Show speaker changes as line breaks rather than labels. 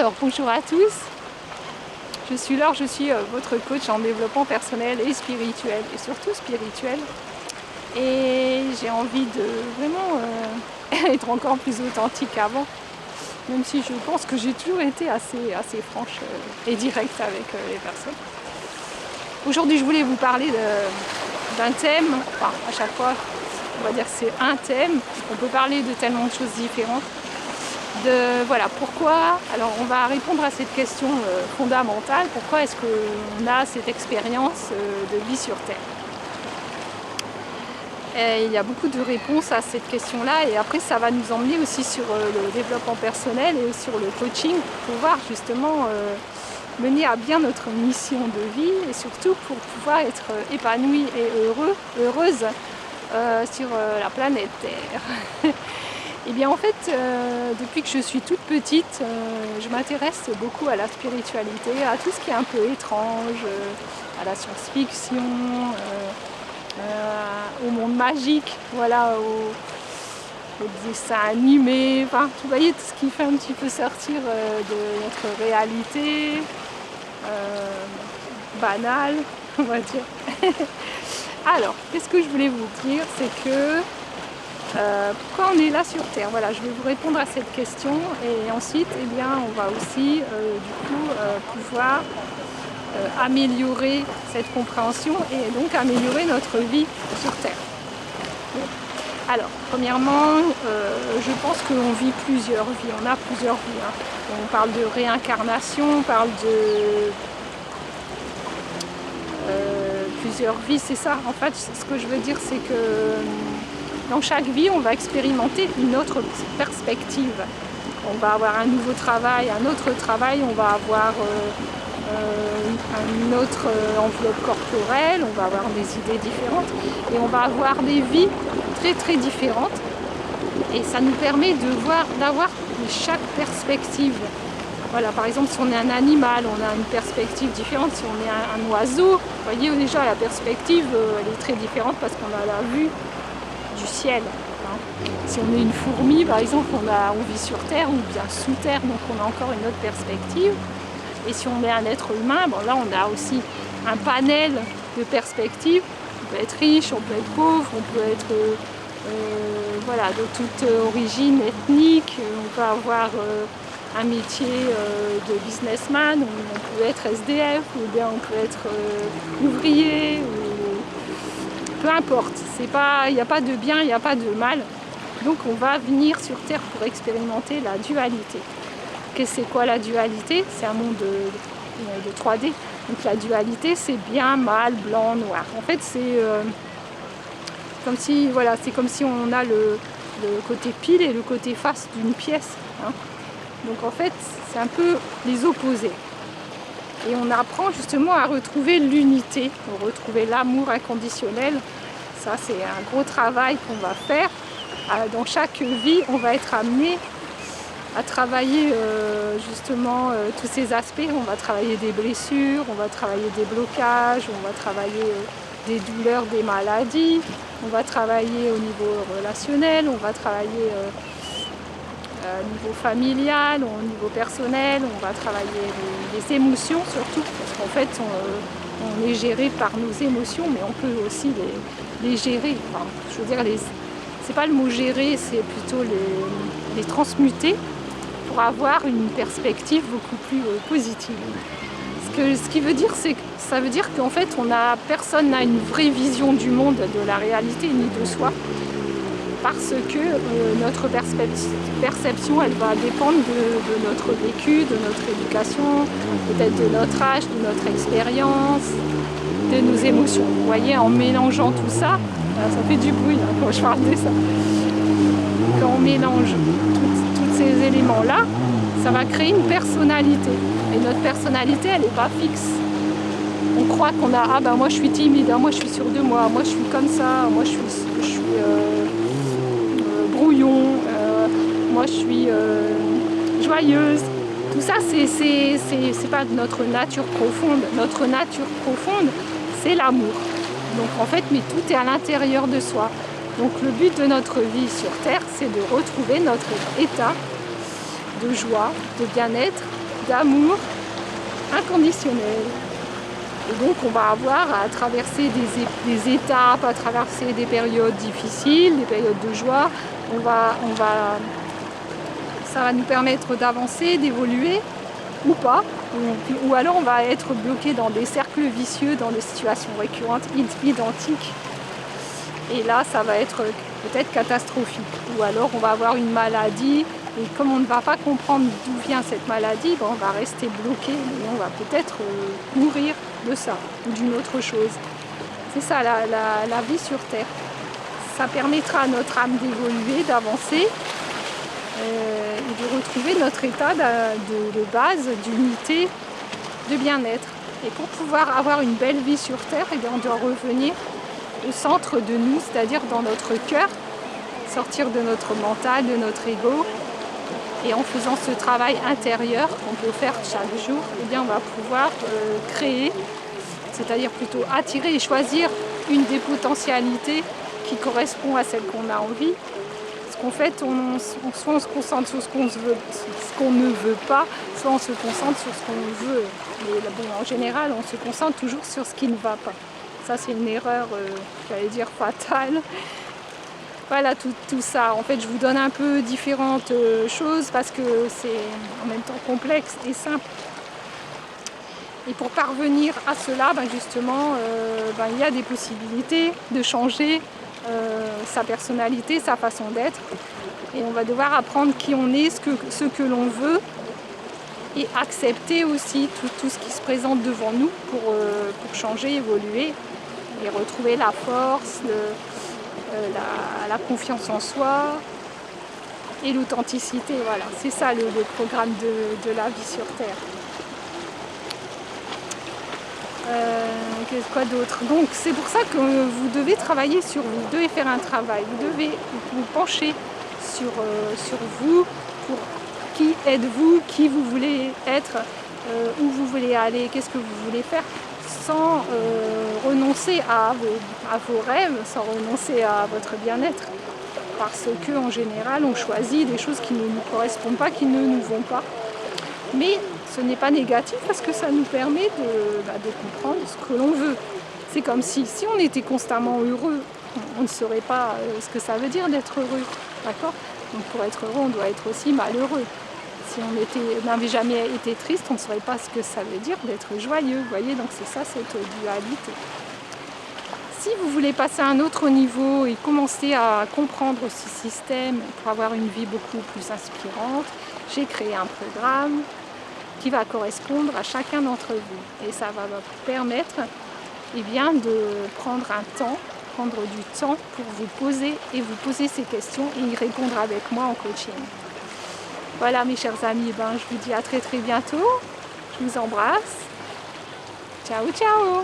Alors bonjour à tous, je suis Laure, je suis votre coach en développement personnel et spirituel, et surtout spirituel. Et j'ai envie de vraiment être encore plus authentique qu'avant, même si je pense que j'ai toujours été assez franche et directe avec les personnes. Aujourd'hui je voulais vous parler d'un thème, enfin à chaque fois on va dire que c'est un thème, on peut parler de tellement de choses différentes. Voilà, pourquoi, alors on va répondre à cette question fondamentale, pourquoi est-ce qu'on a cette expérience de vie sur Terre? Et il y a beaucoup de réponses à cette question-là, et après ça va nous emmener aussi sur le développement personnel et sur le coaching pour pouvoir justement mener à bien notre mission de vie, et surtout pour pouvoir être épanoui et heureuse sur la planète Terre. Et bien en fait, depuis que je suis toute petite, je m'intéresse beaucoup à la spiritualité, à tout ce qui est un peu étrange, à la science-fiction, au monde magique, voilà, aux dessins animés, enfin, vous voyez, tout ce qui fait un petit peu sortir de notre réalité banale, on va dire. Alors, qu'est-ce que je voulais vous dire, c'est que pourquoi on est là sur Terre? Voilà, je vais vous répondre à cette question, et ensuite, eh bien, on va aussi du coup pouvoir améliorer cette compréhension et donc améliorer notre vie sur Terre. Bon. Alors, premièrement, je pense qu'on vit plusieurs vies, on a plusieurs vies. Hein. On parle de réincarnation, on parle de plusieurs vies, c'est ça. En fait, ce que je veux dire, c'est que dans chaque vie, on va expérimenter une autre perspective. On va avoir un nouveau travail, un autre travail, on va avoir une autre enveloppe corporelle, on va avoir des idées différentes, et on va avoir des vies très très différentes. Et ça nous permet d'avoir chaque perspective. Voilà, par exemple, si on est un animal, on a une perspective différente. Si on est un oiseau, vous voyez déjà la perspective, elle est très différente parce qu'on a la vue du ciel. Hein. Si on est une fourmi, par exemple, on vit sur Terre ou bien sous Terre, donc on a encore une autre perspective. Et si on est un être humain, bon, là on a aussi un panel de perspectives. On peut être riche, on peut être pauvre, on peut être voilà, de toute origine ethnique, on peut avoir un métier de businessman, ou on peut être SDF, ou bien on peut être ouvrier, peu importe, il n'y a pas de bien, il n'y a pas de mal. Donc on va venir sur Terre pour expérimenter la dualité. C'est quoi la dualité? C'est un monde de 3D. Donc la dualité, c'est bien, mal, blanc, noir. En fait, c'est comme si, voilà, c'est comme si on a le côté pile et le côté face d'une pièce. Hein. Donc en fait, c'est un peu les opposés. Et on apprend justement à retrouver l'unité, à retrouver l'amour inconditionnel. Ça, c'est un gros travail qu'on va faire. Dans chaque vie, on va être amené à travailler justement tous ces aspects. On va travailler des blessures, on va travailler des blocages, on va travailler des douleurs, des maladies, on va travailler au niveau relationnel, on va travailler au niveau familial, au niveau personnel, on va travailler les émotions surtout, parce qu'en fait on est géré par nos émotions, mais on peut aussi les gérer. Enfin, je veux dire, c'est pas le mot gérer, c'est plutôt les transmuter pour avoir une perspective beaucoup plus positive. Ce qui veut dire, c'est que ça veut dire qu'en fait personne n'a une vraie vision du monde, de la réalité, ni de soi. Parce que notre perception, elle va dépendre de notre vécu, de notre éducation, peut-être de notre âge, de notre expérience, de nos émotions. Vous voyez, en mélangeant tout ça, ça fait du bruit hein, quand je parle de ça. Quand on mélange tous ces éléments-là, ça va créer une personnalité. Et notre personnalité, elle n'est pas fixe. On croit qu'on a, moi je suis timide, moi je suis sûre de moi, moi je suis comme ça, moi je suis brouillon, moi je suis joyeuse. Tout ça, c'est pas de notre nature profonde. Notre nature profonde, c'est l'amour. Donc en fait, mais tout est à l'intérieur de soi. Donc le but de notre vie sur Terre, c'est de retrouver notre état de joie, de bien-être, d'amour inconditionnel. Et donc on va avoir à traverser des étapes, à traverser des périodes difficiles, des périodes de joie. Ça va nous permettre d'avancer, d'évoluer ou pas. Ou alors on va être bloqué dans des cercles vicieux, dans des situations récurrentes, identiques. Et là, ça va être peut-être catastrophique. Ou alors on va avoir une maladie. Et comme on ne va pas comprendre d'où vient cette maladie, on va rester bloqué et on va peut-être mourir de ça ou d'une autre chose. C'est ça la vie sur Terre. Ça permettra à notre âme d'évoluer, d'avancer et de retrouver notre état de base, d'unité, de bien-être. Et pour pouvoir avoir une belle vie sur Terre, on doit revenir au centre de nous, c'est-à-dire dans notre cœur, sortir de notre mental, de notre ego. Et en faisant ce travail intérieur qu'on peut faire chaque jour, on va pouvoir créer, c'est-à-dire plutôt attirer et choisir une des potentialités qui correspond à celle qu'on a envie. Parce qu'en fait, soit on se concentre sur ce qu'on ne veut pas, soit on se concentre sur ce qu'on veut. Mais en général, on se concentre toujours sur ce qui ne va pas. Ça, c'est une erreur, j'allais dire, fatale. Voilà tout ça. En fait, je vous donne un peu différentes choses parce que c'est en même temps complexe et simple. Et pour parvenir à cela, justement, il y a des possibilités de changer sa personnalité, sa façon d'être. Et on va devoir apprendre qui on est, ce que l'on veut et accepter aussi tout ce qui se présente devant nous pour changer, évoluer et retrouver la force, la confiance en soi et l'authenticité. Voilà, c'est ça le programme de la vie sur Terre. Quoi d'autre? Donc c'est pour ça que vous devez travailler sur vous, vous devez faire un travail, vous devez vous pencher sur vous, pour qui êtes-vous, qui vous voulez être, où vous voulez aller, qu'est-ce que vous voulez faire, sans renoncer à vos rêves, sans renoncer à votre bien-être. Parce qu'en général, on choisit des choses qui ne nous correspondent pas, qui ne nous vont pas. Mais ce n'est pas négatif parce que ça nous permet de comprendre ce que l'on veut. C'est comme si on était constamment heureux, on ne saurait pas ce que ça veut dire d'être heureux. D'accord ? Donc pour être heureux, on doit être aussi malheureux. Si on n'avait jamais été triste, on ne saurait pas ce que ça veut dire d'être joyeux. Vous voyez, donc c'est ça cette dualité. Si vous voulez passer à un autre niveau et commencer à comprendre ce système pour avoir une vie beaucoup plus inspirante, j'ai créé un programme qui va correspondre à chacun d'entre vous. Et ça va vous permettre de prendre du temps pour vous poser ces questions et y répondre avec moi en coaching. Voilà mes chers amis, je vous dis à très très bientôt. Je vous embrasse. Ciao ciao.